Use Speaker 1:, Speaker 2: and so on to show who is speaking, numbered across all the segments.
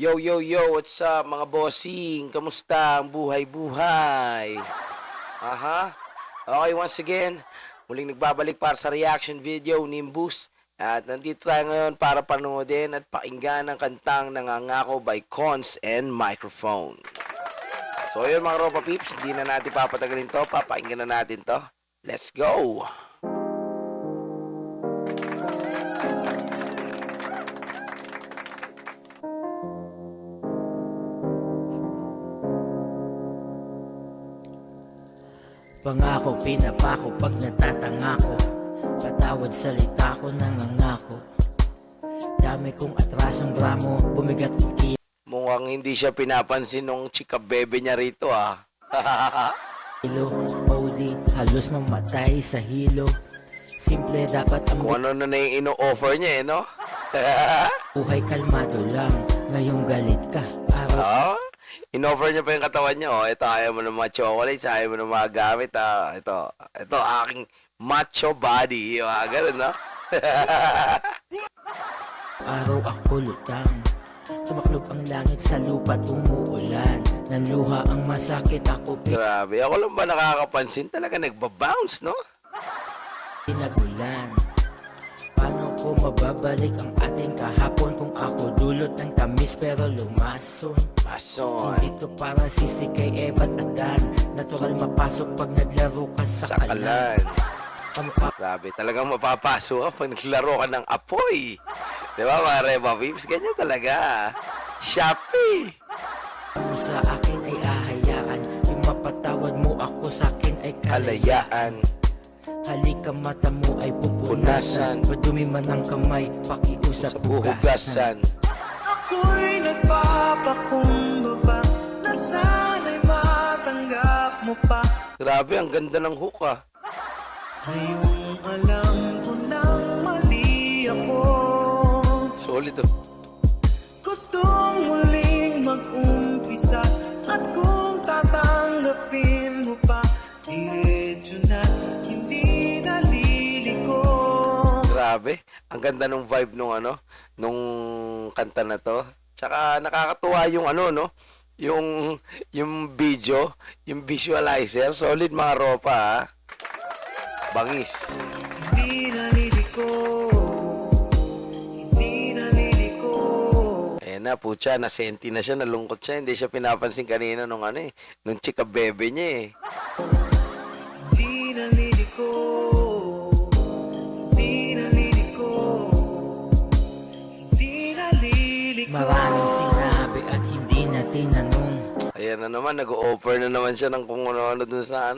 Speaker 1: Yo, yo, yo, what's up mga bossing? Kamusta ang buhay-buhay? Aha. Okay, once again, muling nagbabalik para sa reaction video, Nimbus. At nandito tayo ngayon para panoodin at pakinggan ang kantang Nangangako by Cons and Microphone. So yun mga Ropa Peeps, hindi na natin papatagalin to, papakinggan na natin to. Let's go!
Speaker 2: Pangako, pinapako pag natatanga ko. Patawad salita ko, nangangako. Dami kong atrasong gramo, bumigat ang
Speaker 1: Mukhang hindi siya pinapansin nung chika bebe niya rito
Speaker 2: kilo. OD, halos mamatay sa hilo. Simple dapat ang
Speaker 1: Kung ano na yung ino-offer niya no?
Speaker 2: buhay, kalmado lang. Ngayong galit ka, araw
Speaker 1: In-offer niya pa yung katawan niya. Ito, ayaw mo ng mga chocolates, ayaw mo ng mga gamit. Ito, aking macho body. Ganun, no?
Speaker 2: araw ako lutang. Tumaklob ang langit sa lupa't umuulan. Nanluha ang masakit, ako
Speaker 1: Grabe, ako lang ba nakakapansin? Talaga nagbabounce, no?
Speaker 2: pinagulan. Paano ko mababalik ang ating kahapon kung ako dulot ng tamis pero lumason?
Speaker 1: Mason.
Speaker 2: Hindi to para sisi kay Eva at Adan. Natural mapasok pag naglaro ka sa kalan.
Speaker 1: Sakalan.
Speaker 2: Kamukha
Speaker 1: Grabe, talagang mapapasok ka pag naglaro ka ng apoy. Di ba, mga Reba Vips? Ganyan talaga. Shopee.
Speaker 2: mo sa akin ay ahayaan. Yung mapatawad mo ako sa akin ay kalayaan.
Speaker 1: Kalayaan.
Speaker 2: Halika, mata mo ay pupunasan. Madumi man ang kamay, pakiusap
Speaker 1: Hugasan.
Speaker 2: Ako'y nagpapakumbaba na sana'y matanggap mo pa.
Speaker 1: Grabe, ang ganda ng hook,
Speaker 2: Ngayong alam ko nang mali ako.
Speaker 1: Solid,
Speaker 2: Gustong muling mag-umpisa. At kung tatanggapin mo pa, diretso na, hindi naliliko.
Speaker 1: Grabe, ang ganda ng vibe nung nung kanta na to. Tsaka nakakatuwa yung yung video, yung visualizer, solid mga ropa, Bangis.
Speaker 2: Hindi naliliko. Hindi naliliko.
Speaker 1: Ayan na, putya, nasenti na siya, nalungkot siya, hindi siya pinapansin kanina nung nung chika bebe niya
Speaker 2: Hindi naliliko. Hindi naliliko. Hindi naliliko. Maraming sinabi at hindi na tinanong.
Speaker 1: Ayan na naman, nag-o-offer na naman siya ng kung ano-ano dun sa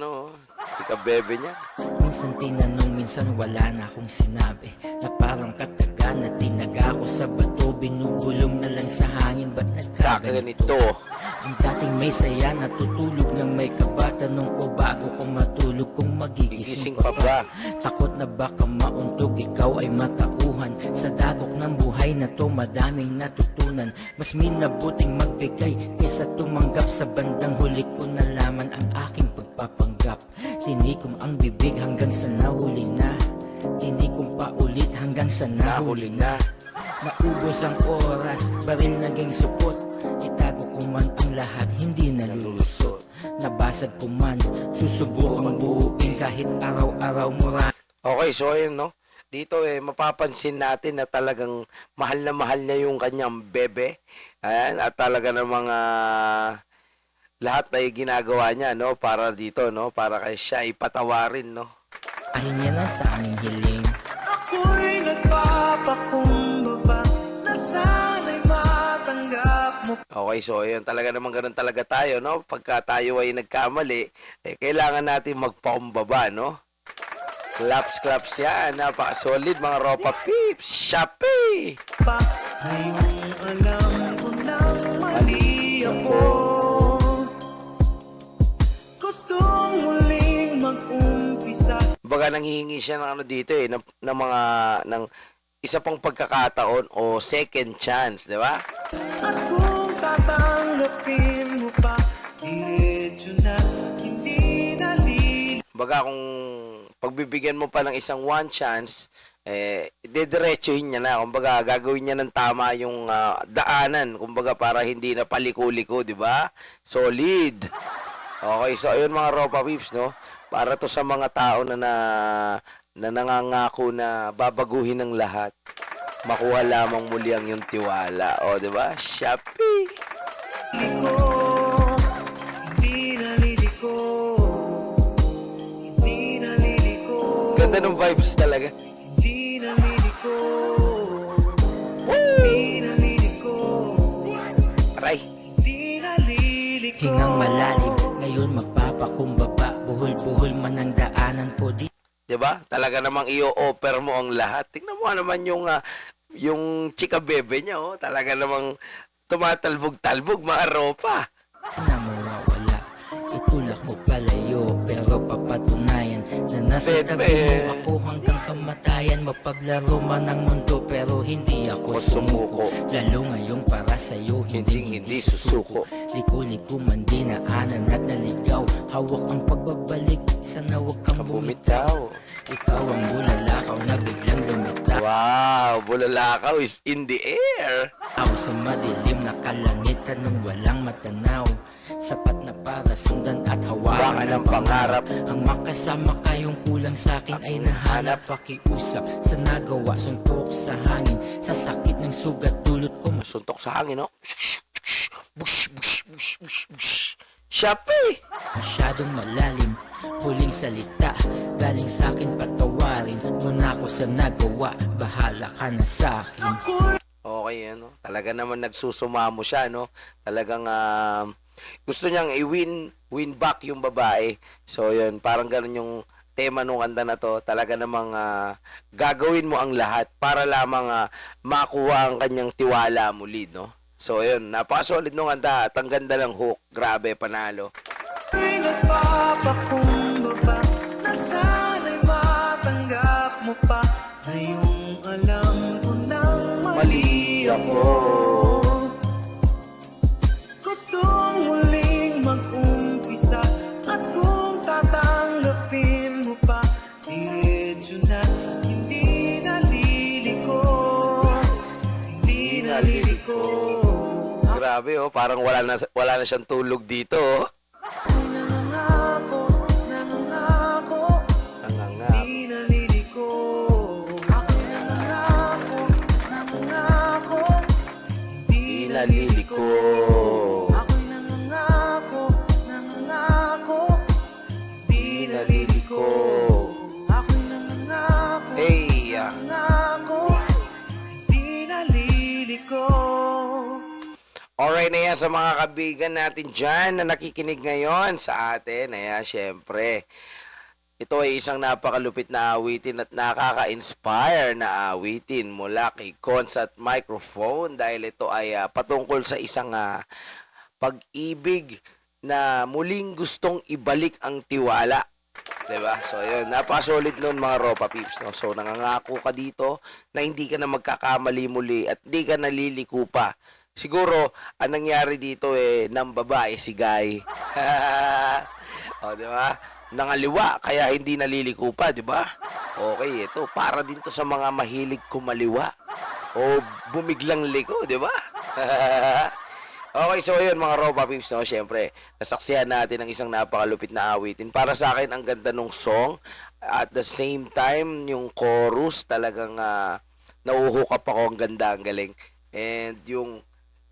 Speaker 1: chika bebe niya.
Speaker 2: Minsan tinanong, minsan wala na akong sinabi. Na parang kataga na tinaga ko sa bato. Binubulong na lang sa hangin, ba't nagkaganito?
Speaker 1: Kakaganito.
Speaker 2: Ang dating may saya, natutulog ng may kaba. Tanong ko bago ko matulog kung magigising
Speaker 1: Gigising
Speaker 2: pa
Speaker 1: pa
Speaker 2: ba.
Speaker 1: ba?
Speaker 2: Takot na baka mauntog, ikaw ay matauhan. Sa dagok ng buhay na to, madaming natutunan. Mas minabuting magbigay kaysa tumanggap. Sa bandang huli ko nalaman ang aking pagpapanggap. Tinikom ang bibig hanggang sa nahuli na. Tinikom pa ulit hanggang sa nahuli na. Naubos ang oras, baril naging supot. Itago ko man ang lahat, hindi nalulusot. Nabasag ko man, susubukang buuin kahit araw-araw mura.
Speaker 1: Okay, so ayun, no? Dito mapapansin natin na talagang mahal na yung kanyang bebe. Ayan, at talaga ng mga lahat ay ginagawa niya, no? Para dito, no? Para kay siya ipatawarin, no?
Speaker 2: Ay niya na tanging hiling. Ako'y nagpapakumbaba na sana'y matanggap mo.
Speaker 1: Okay, so ayun, talaga naman ganun talaga tayo, no? Pagka tayo ay nagkamali, kailangan natin magpakumbaba, no? Claps yan. Napaka-solid mga Ropa Peeps. Shopee!
Speaker 2: Pa, ngayong alam ko nang mali ako. Gustong muling mag-umpisa.
Speaker 1: Baga nanghihingi siya ng dito ng isa pang pagkakataon o second chance, di ba?
Speaker 2: At kung tatanggapin mo pa, diretso na, hindi naliliko.
Speaker 1: Baga kung pagbibigyan mo pa ng isang one chance, Didiretsuhin niya na. Kumbaga, gagawin niya ng tama yung daanan. Kumbaga, para hindi na paliko-liko, di ba? Solid. Okay, so ayun mga Ropa Peeps, no? Para to sa mga tao na nangangako na babaguhin ng lahat. Makuha lamang muli ang yung tiwala. O, di ba? Shopee. Ganda ng vibes talaga. Aray.
Speaker 2: Hingang malalim, ngayon magpapakumbaba. Buhol-buhol man ang daanan ko di.
Speaker 1: 'Di ba? Talaga namang i-offer mo ang lahat. Tingnan mo naman yung chika bebe niya, oh. Talaga namang tumatalbog-talbog mga Ropa.
Speaker 2: Na mawawala, itulak mo palayo. Pero papatunayan na nasa tabi mo ako hanggang kamatayan. Mapaglaro man ang mundo pero hindi ako sumuko. Lalo ngayong para sa'yo hindi susuko. Liko-liko man dinaanan at naligaw. Hawak ang pagbabalik, sana huwag kang bumitaw. Ikaw ang bulalakaw na biglang lumitaw.
Speaker 1: Wow, bulalakaw is in the air.
Speaker 2: Ako sa madilim na kalangitan nung walang matanaw. Sapat na para sundan at hawakan ng pangarap. Ang makasama kayong kulang sa'kin ay nahanap. Pakiusap sa nagawa, suntok sa hangin. Sa sakit ng sugat, dulot ko
Speaker 1: Suntok sa hangin, no? Bush, bush, bush, bush, bush. Shopee!
Speaker 2: masyadong malalim. Huling salita, galing sa'kin patawarin. Muna ako sa nagawa, bahala ka na sa'kin.
Speaker 1: Okay, ano? Talaga naman nagsusumamo siya, no? Talagang gusto niyang win back yung babae. So, yun, parang ganun yung tema nung kanta na to. Talaga namang gagawin mo ang lahat para lamang makuha ang kanyang tiwala muli, no? So, yun, napaka-solid nung kanta at ang ganda ng hook. Grabe, panalo.
Speaker 3: Ay nagpapakumbaba na sana'y matanggap mo pa. Ngayong alam ko nang mali ako. Gustong muling mag-umpisa. At kung tatanggapin mo pa, diretso na hindi naliliko. Hindi naliliko.
Speaker 1: Grabe, oh. Parang wala na siyang tulog dito, oh.
Speaker 3: Nangangako,
Speaker 1: Nanganga.
Speaker 3: di naliliko. Ako nangangako,
Speaker 1: Di naliliko.
Speaker 3: Ako'y nangangako, di naliliko. Ako'y nangangako,
Speaker 1: Hey,
Speaker 3: di naliliko.
Speaker 1: alright na yan sa mga kabigan natin dyan na nakikinig ngayon sa atin. Ayan, syempre. Ito ay isang napakalupit na awitin at nakaka-inspire na awitin mula kay Cons at Microphone dahil ito ay patungkol sa isang pag-ibig na muling gustong ibalik ang tiwala. Diba? So, yun. Napaka-solid nun mga Ropa Peeps. No? So, nangangako ka dito na hindi ka na magkakamali muli at hindi ka naliliko pa. Siguro, ang nangyari dito ng babae si Guy. O, di ba? Nangaliwa, kaya hindi naliliko pa, di ba? Okay, ito, para din to sa mga mahilig kumaliwa. O bumiglang liko, di ba? Okay, so yun mga Ropa Peeps, no? Siyempre, nasaksihan natin ang isang napakalupit na awitin. Para sa akin, ang ganda nung song. At the same time, yung chorus, talagang nauhukap ako, ang ganda, ang galing. And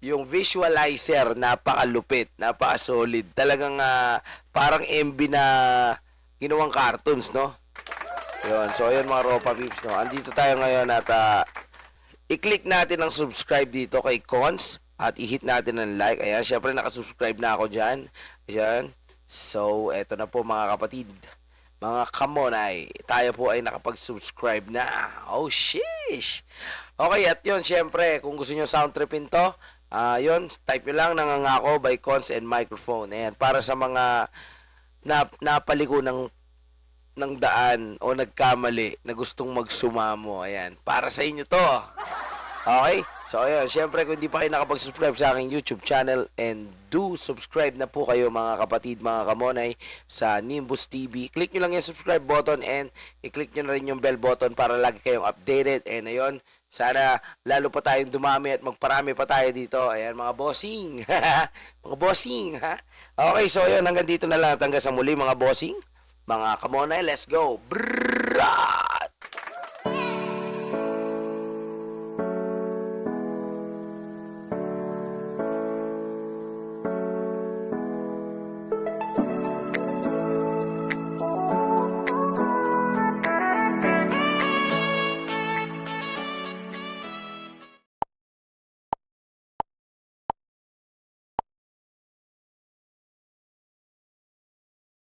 Speaker 1: yung visualizer, napakalupit, napaka-solid. Talagang parang MB na ginawang cartoons, no? Yun, so yun mga Ropa Peeps, no? Andito tayo ngayon at i-click natin ang subscribe dito kay Cons at i-hit natin ang like. Ayan, syempre nakasubscribe na ako dyan. Ayan. So, eto na po mga kapatid. Mga kamonay, tayo po ay nakapag-subscribe na. Oh, sheesh! Okay, at yun, syempre, kung gusto nyo sound tripin to, yun, type nyo lang Nangangako by Cons and Microphone. Ayan, para sa mga napaliko ng daan o nagkamali na gustong magsumamo. Ayan, para sa inyo to. Okay? So, ayun. Siyempre, kung hindi pa kayo nakapag-subscribe sa aking YouTube channel, and do subscribe na po kayo mga kapatid, mga kamonay, sa Nimbus TV. Click nyo lang yung subscribe button and i-click nyo na rin yung bell button para lagi kayong updated. And ayun, sana lalo pa tayong dumami at magparami pa tayo dito. Ayan, mga bossing. Mga bossing, ha? Okay, so ayun, hanggang dito na lang. Hanggang sa muli, mga bossing. Mga kamonay, let's go. Brrrah!